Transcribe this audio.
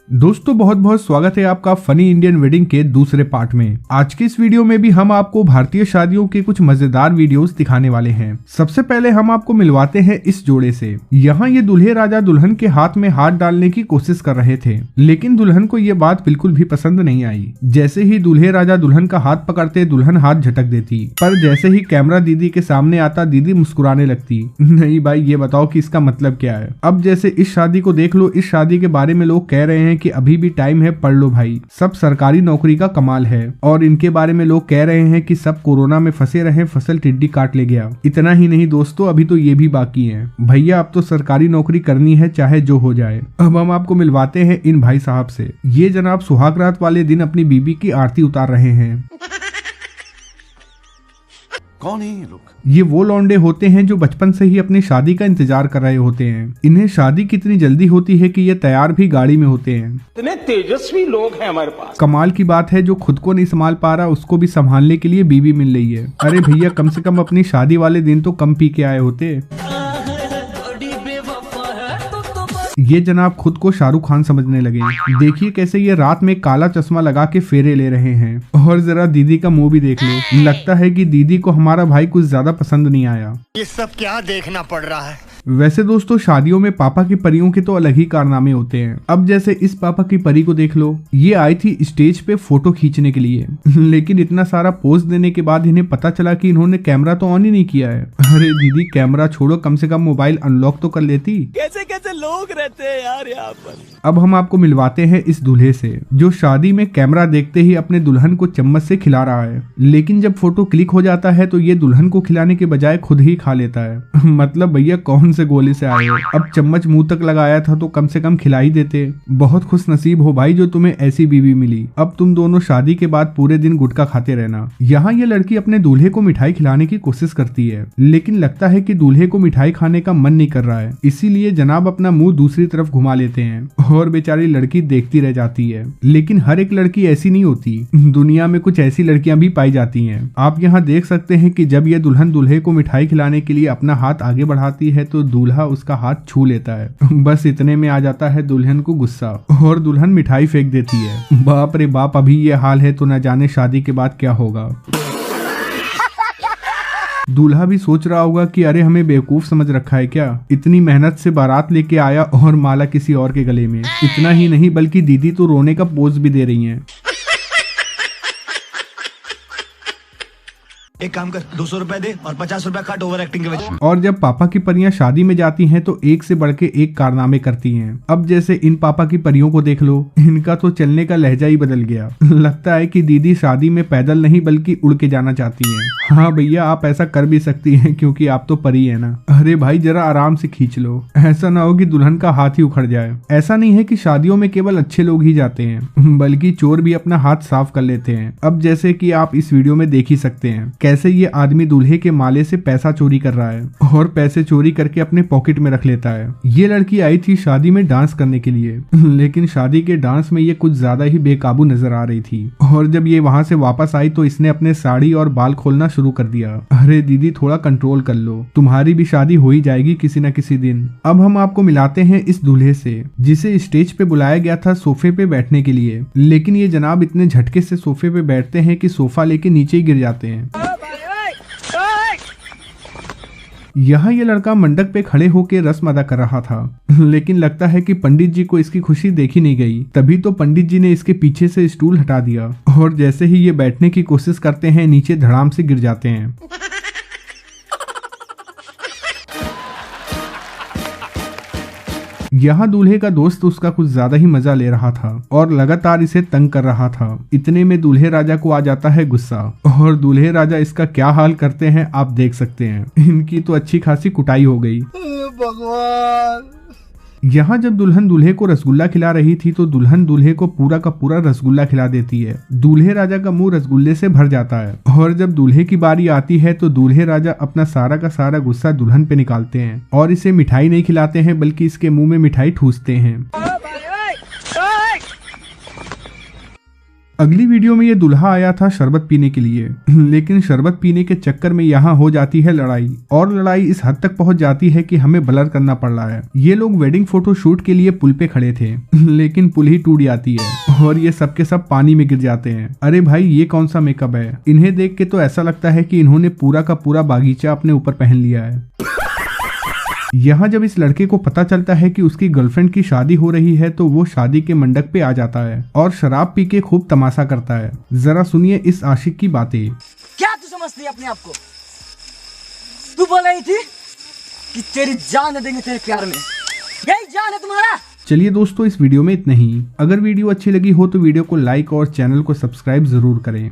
दोस्तों बहुत बहुत स्वागत है आपका फनी इंडियन वेडिंग के दूसरे पार्ट में। आज के इस वीडियो में भी हम आपको भारतीय शादियों के कुछ मजेदार वीडियोस दिखाने वाले हैं। सबसे पहले हम आपको मिलवाते हैं इस जोड़े से। यहाँ ये दूल्हे राजा दुल्हन के हाथ में हाथ डालने की कोशिश कर रहे थे, लेकिन दुल्हन को ये बात बिल्कुल भी पसंद नहीं आई। जैसे ही दूल्हे राजा दुल्हन का हाथ पकड़ते दुल्हन हाथ झटक देती, पर जैसे ही कैमरा दीदी के सामने आता दीदी मुस्कुराने लगती। नहीं भाई, ये बताओ कि इसका मतलब क्या है। अब जैसे इस शादी को देख लो, इस शादी के बारे में लोग कह रहे हैं कि अभी भी टाइम है, पढ़ लो भाई, सब सरकारी नौकरी का कमाल है। और इनके बारे में लोग कह रहे हैं कि सब कोरोना में फंसे रहे, फसल टिड्डी काट ले गया। इतना ही नहीं दोस्तों, अभी तो ये भी बाकी है भैया, अब तो सरकारी नौकरी करनी है चाहे जो हो जाए। अब हम आपको मिलवाते हैं इन भाई साहब से। ये जनाब सुहागरात वाले दिन अपनी बीबी की आरती उतार रहे हैं। कौन है ये लोग? ये वो लौंडे होते हैं जो बचपन से ही अपनी शादी का इंतजार कर रहे होते हैं। इन्हें शादी कितनी जल्दी होती है कि ये तैयार भी गाड़ी में होते हैं। इतने तेजस्वी लोग हैं हमारे पास। कमाल की बात है, जो खुद को नहीं संभाल पा रहा उसको भी संभालने के लिए बीवी मिल रही है। अरे भैया, कम से कम अपनी शादी वाले दिन तो कम पी के आए होते। ये जनाब खुद को शाहरुख खान समझने लगे। देखिए कैसे ये रात में काला चश्मा लगा के फेरे ले रहे हैं। और जरा दीदी का मुंह भी देख लो, लगता है कि दीदी को हमारा भाई कुछ ज्यादा पसंद नहीं आया। ये सब क्या देखना पड़ रहा है। वैसे दोस्तों, शादियों में पापा की परियों के तो अलग ही कारनामे होते हैं। अब जैसे इस पापा की परी को देख लो, ये आई थी स्टेज पे फोटो खींचने के लिए, लेकिन इतना सारा पोज देने के बाद इन्हें पता चला कि इन्होंने कैमरा तो ऑन ही नहीं किया है। अरे दीदी, कैमरा छोड़ो, कम से कम मोबाइल अनलॉक तो कर लेती। कैसे कैसे लोग रहते हैं यार यहाँ पर। अब हम आपको मिलवाते हैं इस दूल्हे से, जो शादी में कैमरा देखते ही अपने दुल्हन को चम्मच से खिला रहा है, लेकिन जब फोटो क्लिक हो जाता है तो ये दुल्हन को खिलाने के बजाय खुद ही खा लेता है। मतलब भैया, कौन से गोले से आए हो। अब चम्मच मुंह तक लगाया था तो कम से कम खिला ही देते। बहुत खुश नसीब हो भाई जो तुम्हें ऐसी बीवी मिली। अब तुम दोनों शादी के बाद पूरे दिन गुटखा खाते रहना। यहाँ ये लड़की अपने दूल्हे को मिठाई खिलाने की कोशिश करती है, लेकिन लगता है कि दूल्हे को मिठाई खाने का मन नहीं कर रहा है, इसीलिए जनाब अपना मुंह दूसरी तरफ घुमा लेते हैं और बेचारी लड़की देखती रह जाती है। लेकिन हर एक लड़की ऐसी नहीं होती, दुनिया में कुछ ऐसी लड़कियां भी पाई जाती हैं। आप यहाँ देख सकते हैं कि जब ये दुल्हन दूल्हे को मिठाई खिलाने के लिए अपना हाथ आगे बढ़ाती है तो दूल्हा उसका हाथ छू लेता है। बस इतने में आ जाता है दुल्हन को गुस्सा और दुल्हन मिठाई फेंक देती है। बाप रे बाप, अभी ये हाल है तो न जाने शादी के बाद क्या होगा। दूल्हा भी सोच रहा होगा कि अरे हमें बेवकूफ समझ रखा है क्या, इतनी मेहनत से बारात लेके आया और माला किसी और के गले में। इतना ही नहीं बल्कि दीदी तो रोने का पोज भी दे रही हैं। एक काम कर, 200 रुपए दे और 50 रुपए काट ओवर एक्टिंग के वजह। और जब पापा की परियां शादी में जाती हैं तो एक से बढ़ के एक कारनामे करती हैं। अब जैसे इन पापा की परियों को देख लो, इनका तो चलने का लहजा ही बदल गया। लगता है कि दीदी शादी में पैदल नहीं बल्कि उड़ के जाना चाहती हैं। हाँ भैया, आप ऐसा कर भी सकती हैं क्योंकि आप तो परी है ना। अरे भाई, जरा आराम से खींच लो, ऐसा ना हो कि दुल्हन का हाथ ही उखड़ जाए। ऐसा नहीं है कि शादियों में केवल अच्छे लोग ही जाते हैं, बल्कि चोर भी अपना हाथ साफ कर लेते हैं। अब जैसे कि आप इस वीडियो में देख ही सकते हैं कैसे ये आदमी दूल्हे के माले से पैसा चोरी कर रहा है और पैसे चोरी करके अपने पॉकेट में रख लेता है। ये लड़की आई थी शादी में डांस करने के लिए, लेकिन शादी के डांस में ये कुछ ज्यादा ही बेकाबू नजर आ रही थी। और जब ये वहां से वापस आई तो इसने अपने साड़ी और बाल खोलना शुरू कर दिया। अरे दीदी, थोड़ा कंट्रोल कर लो, तुम्हारी भी शादी हो ही जाएगी किसी न किसी दिन। अब हम आपको मिलाते हैं इस दूल्हे से, जिसे स्टेज पे बुलाया गया था सोफे पे बैठने के लिए, लेकिन ये जनाब इतने झटके से सोफे पे बैठते हैं कि सोफा लेके नीचे ही गिर जाते हैं। यहाँ ये लड़का मंडप पे खड़े होकर रस्म अदा कर रहा था, लेकिन लगता है कि पंडित जी को इसकी खुशी देखी नहीं गई। तभी तो पंडित जी ने इसके पीछे से स्टूल हटा दिया और जैसे ही ये बैठने की कोशिश करते हैं नीचे धड़ाम से गिर जाते हैं। यहाँ दूल्हे का दोस्त उसका कुछ ज्यादा ही मजा ले रहा था और लगातार इसे तंग कर रहा था। इतने में दूल्हे राजा को आ जाता है गुस्सा और दूल्हे राजा इसका क्या हाल करते हैं आप देख सकते हैं। इनकी तो अच्छी खासी कुटाई हो गई। भगवान। यहाँ जब दुल्हन दूल्हे को रसगुल्ला खिला रही थी तो दुल्हन दूल्हे को पूरा का पूरा रसगुल्ला खिला देती है। दूल्हे राजा का मुंह रसगुल्ले से भर जाता है और जब दूल्हे की बारी आती है तो दूल्हे राजा अपना सारा का सारा गुस्सा दुल्हन पे निकालते हैं और इसे मिठाई नहीं खिलाते हैं बल्कि इसके मुंह में मिठाई ठूसते हैं। अगली वीडियो में ये दूल्हा आया था शरबत पीने के लिए, लेकिन शरबत पीने के चक्कर में यहाँ हो जाती है लड़ाई, और लड़ाई इस हद तक पहुंच जाती है कि हमें ब्लर करना पड़ रहा है। ये लोग वेडिंग फोटो शूट के लिए पुल पे खड़े थे, लेकिन पुल ही टूट जाती है और ये सब के सब पानी में गिर जाते हैं। अरे भाई ये कौन सा मेकअप है? इन्हें देख के तो ऐसा लगता है कि इन्होंने पूरा का पूरा बागीचा अपने ऊपर पहन लिया है। यहाँ जब इस लड़के को पता चलता है कि उसकी गर्लफ्रेंड की शादी हो रही है तो वो शादी के मंडप पे आ जाता है और शराब पी के खूब तमाशा करता है। जरा सुनिए इस आशिक की बातें। क्या तू समझती है अपने आप को? तू बोल रही थी कि तेरी जान दे देंगे तेरे प्यार में, यही जान है तुम्हारा। चलिए दोस्तों इस वीडियो में इतना ही। अगर वीडियो अच्छी लगी हो तो वीडियो को लाइक और चैनल को सब्सक्राइब जरूर करें।